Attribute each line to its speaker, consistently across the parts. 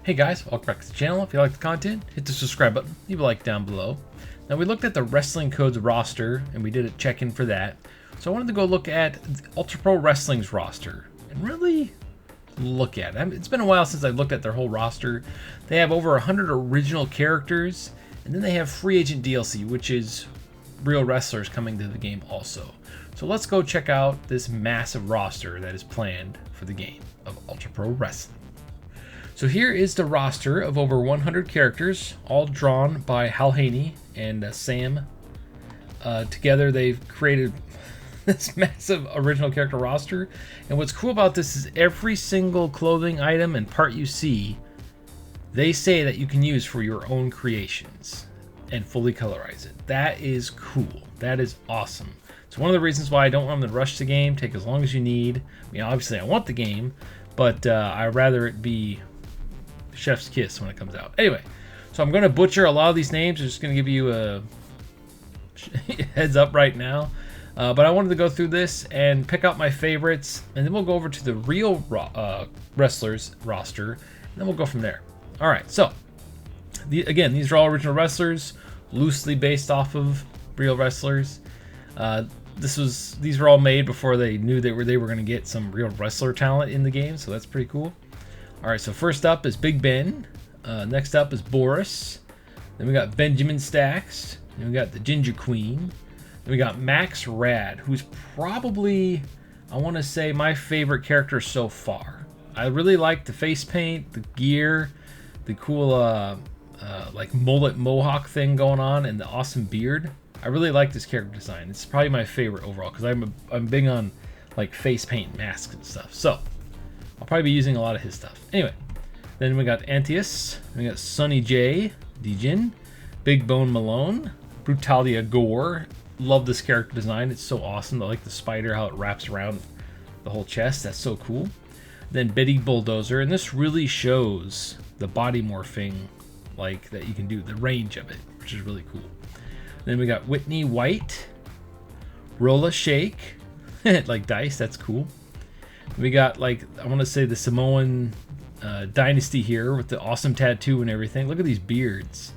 Speaker 1: Hey guys, welcome back to the channel. If you like the content, hit the subscribe button, leave a like down below. Now we looked at the Wrestling Codes roster and we did a check-in for that. So I wanted to go look at Ultra Pro Wrestling's roster and really look at it. It's been a while since I looked at their whole roster. They have over 100 original characters, and then they have free agent DLC, which is real wrestlers coming to the game also. So let's go check out this massive roster that is planned for the game of Ultra Pro Wrestling. So here is the roster of over 100 characters, all drawn by Hal Haney and Sam. Together they've created this massive original character roster. And what's cool about this is every single clothing item and part you see, they say that you can use for your own creations and fully colorize it. That is cool. That is awesome. It's one of the reasons why I don't want them to rush the game, take as long as you need. I mean, obviously I want the game, but I'd rather it be chef's kiss when it comes out. Anyway, so I'm going to butcher a lot of these names. I'm just going to give you a heads up right now. But I wanted to go through this and pick out my favorites, and then we'll go over to the real wrestlers roster, and then we'll go from there. All right, so again, these are all original wrestlers, loosely based off of real wrestlers. These were all made before they knew they were going to get some real wrestler talent in the game, so that's pretty cool. All right, so first up is Big Ben. Next up is Boris. Then we got Benjamin Stacks. Then we got the Ginger Queen. Then we got Max Rad, who's probably, I want to say, my favorite character so far. I really like the face paint, the gear, the cool like mullet mohawk thing going on, and the awesome beard. I really like this character design. It's probably my favorite overall because I'm big on like face paint, masks, and stuff. So I'll probably be using a lot of his stuff. Anyway, then we got Antius, we got Sonny J, Djinn, Big Bone Malone, Brutalia Gore. Love this character design. It's so awesome. I like the spider, how it wraps around the whole chest. That's so cool. Then Betty Bulldozer, and this really shows the body morphing like that you can do, the range of it, which is really cool. Then we got Whitney White, Rolla Shake, like dice. That's cool. We got, like, I want to say the Samoan dynasty here with the awesome tattoo and everything. Look at these beards.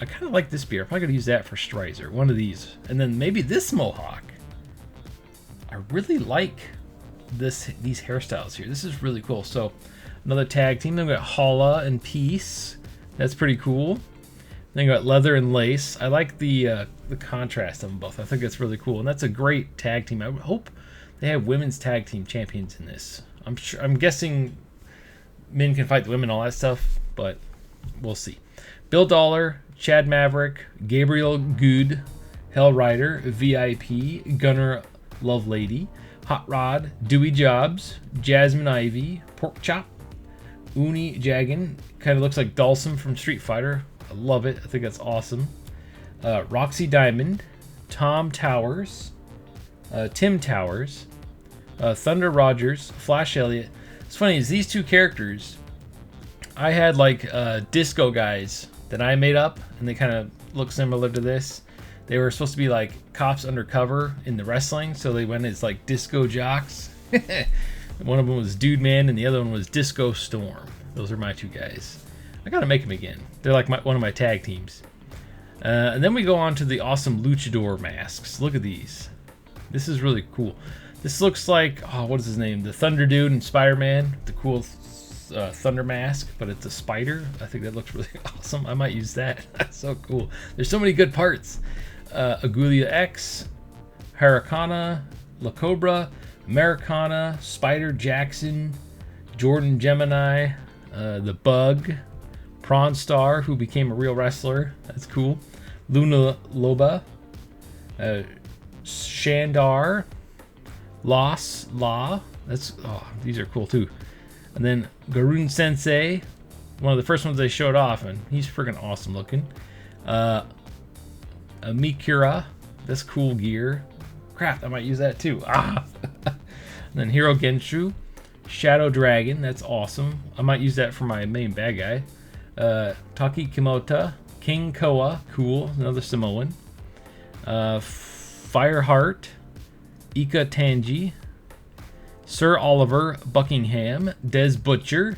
Speaker 1: I kind of like this beard. I'm probably going to use that for Strizer. One of these. And then maybe this mohawk. I really like these hairstyles here. This is really cool. So another tag team. Then we got Holla and Peace. That's pretty cool. Then you got Leather and Lace. I like the contrast of them both. I think that's really cool. And that's a great tag team. I hope they have women's tag team champions in this. I'm guessing men can fight the women, all that stuff, but we'll see. Bill Dollar, Chad Maverick, Gabriel Good, Hell Rider, VIP, Gunner Lovelady, Hot Rod, Dewey Jobs, Jasmine Ivy, Pork Chop, Uni Jagan. Kind of looks like Dhalsim from Street Fighter. I love it. I think that's awesome. Roxy Diamond, Tom Towers, Tim Towers, Thunder Rogers, Flash Elliott. It's funny, is these two characters, I had like disco guys that I made up, and they kind of look similar to this. They were supposed to be like cops undercover in the wrestling, so they went as like disco jocks. One of them was Dude Man, and the other one was Disco Storm. Those are my two guys. I gotta make them again. They're like one of my tag teams. And then we go on to the awesome luchador masks. Look at these. This is really cool. This looks like, oh, what is his name? The Thunder Dude in Spider-Man. The cool thunder mask, but it's a spider. I think that looks really awesome. I might use that. That's so cool. There's so many good parts. Agulia X, Hurricana, La Cobra, Americana, Spider Jackson, Jordan Gemini, the Bug, Prawn Star, who became a real wrestler. That's cool. Luna Loba, Shandar, La. These are cool too. And then Garun Sensei, one of the first ones they showed off, and he's freaking awesome looking. Mikura, that's cool gear. Crap, I might use that too. And then Hiro Genshu, Shadow Dragon, that's awesome. I might use that for my main bad guy. Taki Kimota, King Koa, cool, another Samoan. Fireheart, Ika Tanji, Sir Oliver Buckingham, Des Butcher,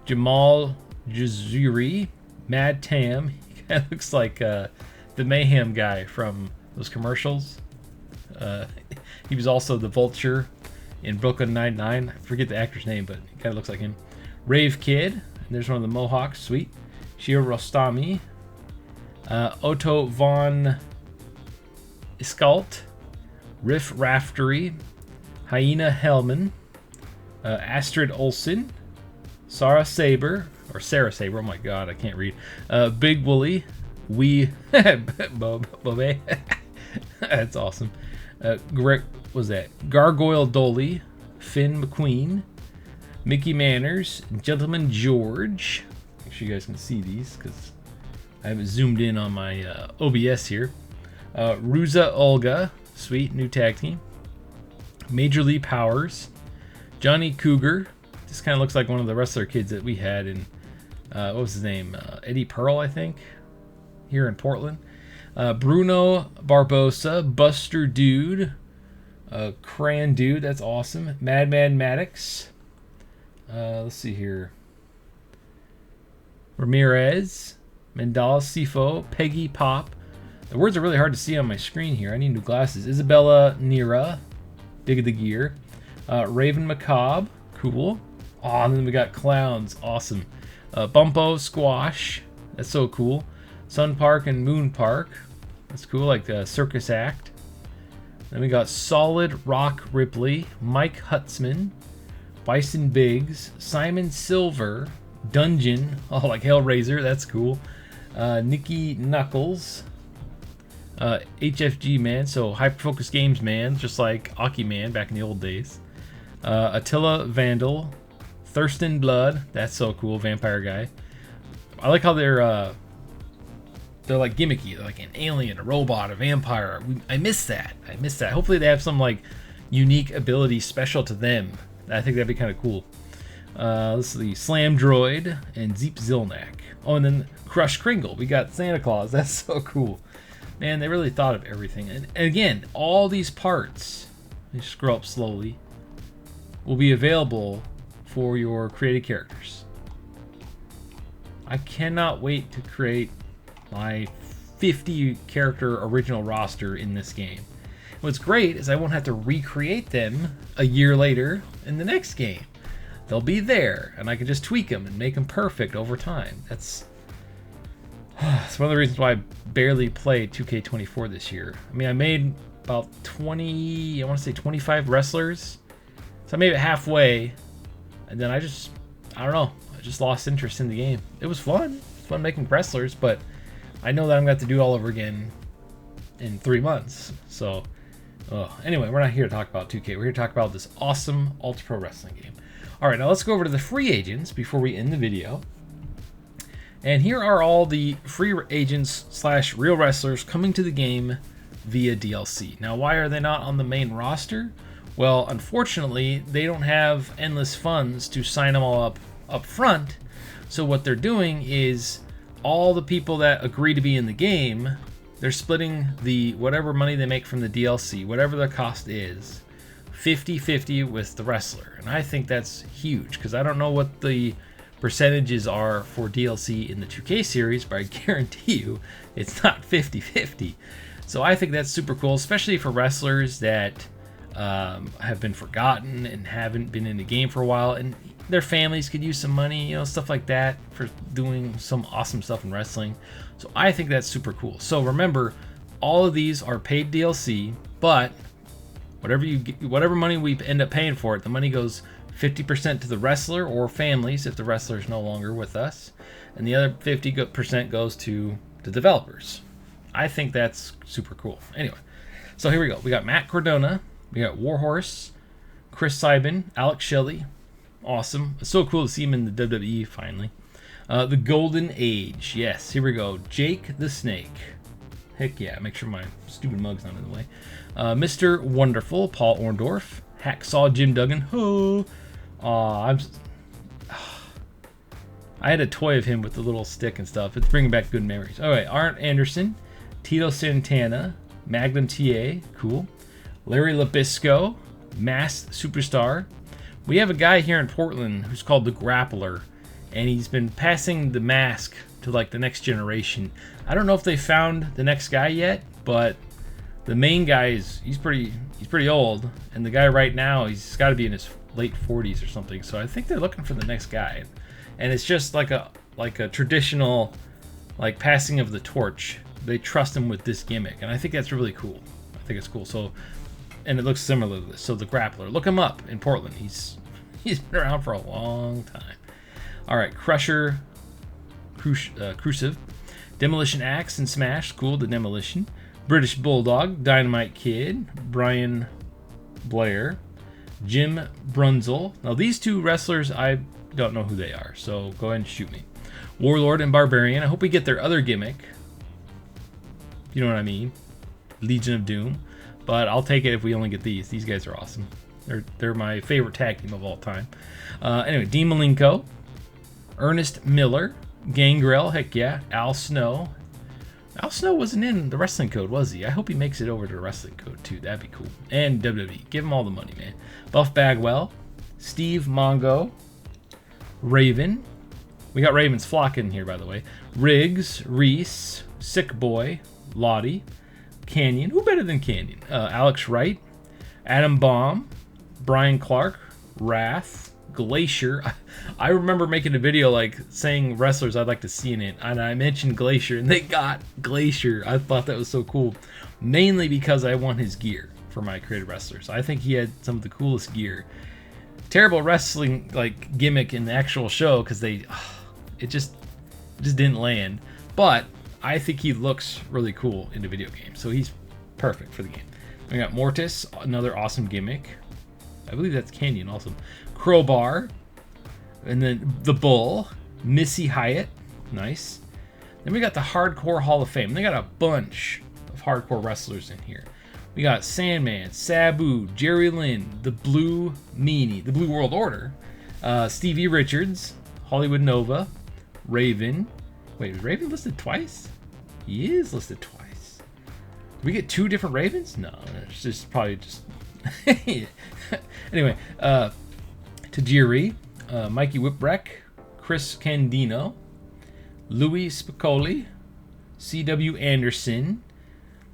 Speaker 1: Jamal Jazuri, Mad Tam. He kind of looks like the Mayhem guy from those commercials. He was also the Vulture in Brooklyn Nine-Nine. I forget the actor's name, but he kind of looks like him. Rave Kid. And there's one of the Mohawks. Sweet. Shio Rostami. Otto von Iskalt. Riff Raftery. Hyena Hellman. Astrid Olsen. Sarah Saber. Or Sarah Saber. Oh my god, I can't read. Big Wooly. Bobe. That's awesome. Was that Gargoyle Dolly, Finn McQueen, Mickey Manners, Gentleman George. Make sure you guys can see these because I haven't zoomed in on my OBS here. Ruza Olga, sweet new tag team. Major Lee Powers, Johnny Cougar. This kind of looks like one of the wrestler kids that we had in what was his name? Eddie Pearl, I think, here in Portland. Bruno Barbosa, Buster Dude, Cran Dude, that's awesome. Madman Maddox. Let's see here. Ramirez, Mandala Sifo, Peggy Pop. The words are really hard to see on my screen here. I need new glasses. Isabella Nira, Dig the Gear. Raven Macabre, cool. Oh, and then we got Clowns, awesome. Bumpo Squash, that's so cool. Sun Park and Moon Park. That's cool, like the circus act. Then we got Solid Rock Ripley, Mike Hutzman, Bison Biggs, Simon Silver, Dungeon, oh, like Hellraiser, that's cool. Nikki Knuckles, HFG Man, so Hyperfocus Games Man, just like Aki Man back in the old days. Attila Vandal, Thurston Blood, that's so cool, vampire guy. I like how they're like gimmicky. They're like an alien, a robot, a vampire. I miss that. Hopefully they have some like unique ability special to them. I think that'd be kind of cool. Let's see. Slam Droid and Zeep Zilnak. Oh, and then Crush Kringle. We got Santa Claus. That's so cool. Man, they really thought of everything. And again, all these parts, let me scroll up slowly, will be available for your created characters. I cannot wait to create my 50 character original roster in this game. What's great is I won't have to recreate them a year later in the next game. They'll be there and I can just tweak them and make them perfect over time. That's one of the reasons why I barely played 2K24 this year. I mean, I made about 20, I want to say 25 wrestlers. So I made it halfway and then I just lost interest in the game. It was fun. It's fun making wrestlers, but I know that I'm going to have to do it all over again in 3 months. So, anyway, we're not here to talk about 2K. We're here to talk about this awesome Ultra Pro Wrestling game. All right, now let's go over to the free agents before we end the video. And here are all the free agents / real wrestlers coming to the game via DLC. Now, why are they not on the main roster? Well, unfortunately, they don't have endless funds to sign them all up front. So what they're doing is all the people that agree to be in the game, they're splitting the whatever money they make from the DLC, whatever the cost is, 50-50 with the wrestler. And I think that's huge because I don't know what the percentages are for DLC in the 2K series, but I guarantee you it's not 50-50. So I think that's super cool, especially for wrestlers that have been forgotten and haven't been in the game for a while, and their families could use some money, you know, stuff like that for doing some awesome stuff in wrestling. So I think that's super cool. So remember, all of these are paid DLC, but whatever money we end up paying for it, the money goes 50% to the wrestler or families if the wrestler is no longer with us, and the other 50% goes to the developers. I think that's super cool. Anyway, so here we go. We got Matt Cardona, we got Warhorse, Chris Sabin, Alex Shelley. Awesome. It's so cool to see him in the WWE finally. The Golden Age. Yes, here we go. Jake the Snake. Heck yeah. Make sure my stupid mug's not in the way. Mr. Wonderful, Paul Orndorff. Hacksaw Jim Duggan. Oh, I had a toy of him with the little stick and stuff. It's bringing back good memories. All right, Arn Anderson, Tito Santana, Magnum TA. Cool. Larry Labisco, Masked Superstar. We have a guy here in Portland who's called the Grappler. and he's been passing the mask to like the next generation. I don't know if they found the next guy yet, but the main guy he's pretty old, and the guy right now he's got to be in his late 40s or something. So I think they're looking for the next guy, and it's just like a traditional like passing of the torch. They trust him with this gimmick, and I think that's really cool. I think it's cool. So, and it looks similar to this. So the Grappler, look him up in Portland. He's been around for a long time. All right, Crusher, Crucive, Demolition Axe and Smash, cool. The Demolition, British Bulldog, Dynamite Kid, Brian Blair, Jim Brunzel. Now these two wrestlers, I don't know who they are, so go ahead and shoot me. Warlord and Barbarian. I hope we get their other gimmick. You know what I mean? Legion of Doom. But I'll take it if we only get these. These guys are awesome. They're my favorite tag team of all time. Anyway, Dean Malenko, Ernest Miller, Gangrel, heck yeah, Al Snow. Al Snow wasn't in the Wrestling Code, was he? I hope he makes it over to the Wrestling Code too. That'd be cool. And WWE. Give him all the money, man. Buff Bagwell, Steve Mongo, Raven. We got Raven's flock in here, by the way. Riggs, Reese, Sick Boy, Lottie, Canyon. Who better than Canyon? Alex Wright, Adam Baum, Brian Clark, Wrath, Glacier. I remember making a video like saying wrestlers I'd like to see in it, and I mentioned Glacier, and they got Glacier. I thought that was so cool, mainly because I want his gear for my creative wrestlers. I think he had some of the coolest gear. Terrible wrestling like gimmick in the actual show because it just didn't land. But I think he looks really cool in the video game, so he's perfect for the game. We got Mortis, another awesome gimmick. I believe that's Canyon also. Crowbar, and then the Bull, Missy Hyatt, nice. Then we got the Hardcore Hall of Fame. They got a bunch of hardcore wrestlers in here. We got Sandman, Sabu, Jerry Lynn, the Blue Meanie, the Blue World Order, Stevie Richards, Hollywood Nova, Raven. Wait, was Raven listed twice? He is listed twice. Did we get two different Ravens? No, it's just probably just... Anyway, Tajiri, Mikey Whipwreck, Chris Candino, Louis Spicoli, C.W. Anderson,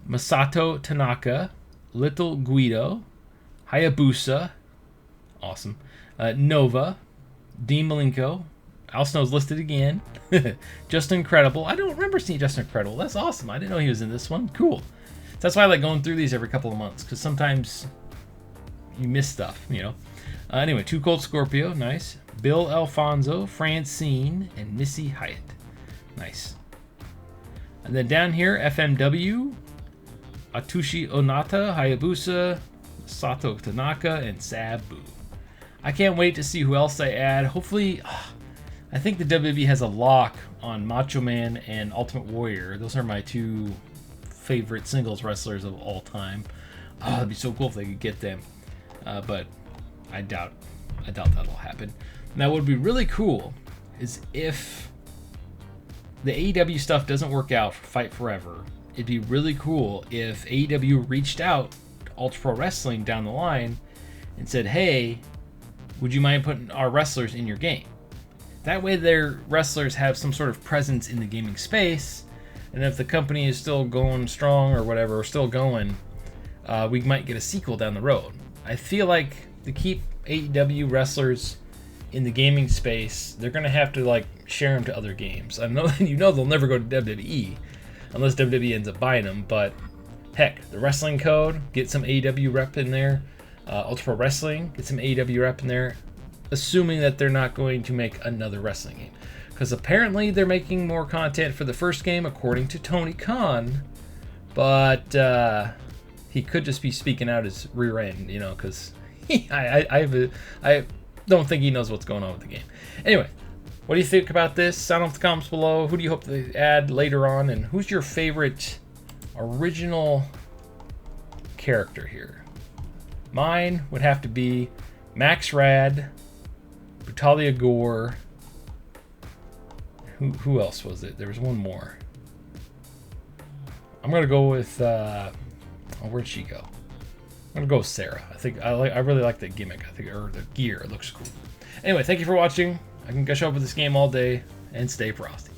Speaker 1: Masato Tanaka, Little Guido, Hayabusa, awesome, Nova, Dean Malenko, Al Snow's listed again, Justin Credible. I don't remember seeing Justin Credible. That's awesome. I didn't know he was in this one. Cool. That's why I like going through these every couple of months, because sometimes you miss stuff, you know. Anyway, Too Cold Scorpio, nice. Bill Alfonso, Francine, and Missy Hyatt. Nice. And then down here, FMW, Atsushi Onata, Hayabusa, Sato Tanaka, and Sabu. I can't wait to see who else I add. Hopefully, I think the WWE has a lock on Macho Man and Ultimate Warrior. Those are my two favorite singles wrestlers of all time. Oh, it'd be so cool if they could get them. But I doubt that'll happen. Now, what would be really cool is if the AEW stuff doesn't work out for Fight Forever. It'd be really cool if AEW reached out to Ultra Pro Wrestling down the line and said, hey, would you mind putting our wrestlers in your game? That way their wrestlers have some sort of presence in the gaming space, and if the company is still going strong or whatever, or still going, we might get a sequel down the road. I feel like to keep AEW wrestlers in the gaming space, they're going to have to like share them to other games. I know they'll never go to WWE unless WWE ends up buying them, but heck, the Wrestling Code, get some AEW rep in there. Ultra Pro Wrestling, get some AEW rep in there, assuming that they're not going to make another wrestling game. Because apparently they're making more content for the first game, according to Tony Khan, but he could just be speaking out his rear end, you know, because I don't think he knows what's going on with the game. Anyway, what do you think about this? Sound off the comments below. Who do you hope to add later on? And who's your favorite original character here? Mine would have to be Max Rad, Brutalia Gore. Who else was it? There was one more. I'm gonna go with where'd she go? I'm gonna go with Sarah. I really like the gimmick. Or the gear. It looks cool. Anyway, thank you for watching. I can gush over this game all day and stay frosty.